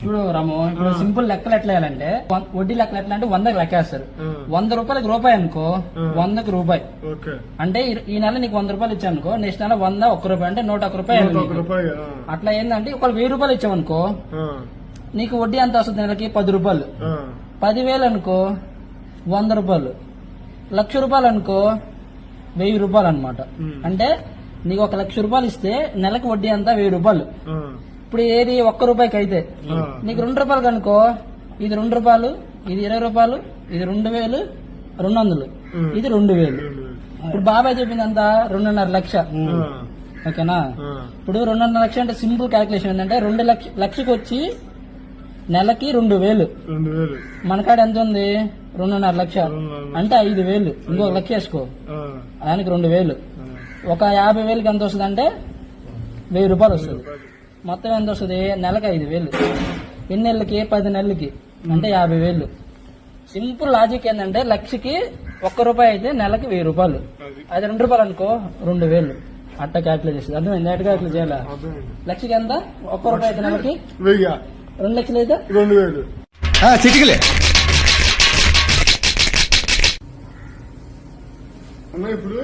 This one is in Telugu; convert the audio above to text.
చూడు రాము, ఇప్పుడు సింపుల్ లెక్కలు ఎట్లా వేయాలంటే వడ్డీ లెక్కలు ఎట్లా అంటే 100కి లెక్కేస్తారు. 100 రూపాయలకి రూపాయి అనుకో, 100కి రూపాయి. అంటే ఈ నెల నీకు 100 రూపాయలు ఇచ్చాను అనుకో, నెక్స్ట్ నెల 100 1 రూపాయి అంటే 101 రూపాయలు. అట్లా ఏంటంటే ఒక 1000 రూపాయలు ఇచ్చావనుకో నీకు వడ్డీ ఎంత వస్తుంది నెలకి? 10 రూపాయలు. 10,000 అనుకో 100 రూపాయలు. 1,00,000 రూపాయలు అనుకో 1000 రూపాయలు అనమాట. అంటే నీకు 1,00,000 రూపాయలు ఇస్తే నెలకు వడ్డీ అంతా 1000 రూపాయలు. ఇప్పుడు ఏది 1 రూపాయికి అయితే నీకు 2 రూపాయలు కనుకో, ఇది 2 రూపాయలు, ఇది 20 రూపాయలు, ఇది 2,200, ఇది 2,000. ఇప్పుడు బాబాయ్ చెప్పింది అంతా 2.5 లక్ష. ఓకేనా? ఇప్పుడు 2.5 లక్ష అంటే సింపుల్ క్యాల్కులేషన్ ఏంటంటే 2 లక్షకి వచ్చి నెలకి 2,000. మనకాడ ఎంత ఉంది? 2.5 లక్ష అంటే 5,000. ఇంకొక లక్ష వేసుకో, దానికి 2,000. ఒక 50,000కి ఎంత వస్తుంది అంటే 1000 రూపాయలు వస్తుంది. మొత్తం ఎంత వస్తుంది? నెలకి 5,000. ఎన్ని నెలలకి? 10 నెలలకి అంటే 50,000. సింపుల్ లాజిక్ ఏంటంటే లక్షకి 1 రూపాయి అయితే నెలకి 1000 రూపాయలు. అది 2 రూపాయలు అనుకో 2,000. అట్ట క్యాల్కులేట్ చేస్తుంది. అర్థమైంది? ఎట్లా క్యాల్కులేట్ చేయాలా? లక్షకి ఎంత? 1 రూపాయి అయితే నెలకి 2 లక్షలు అయితే 2,000. ఇప్పుడు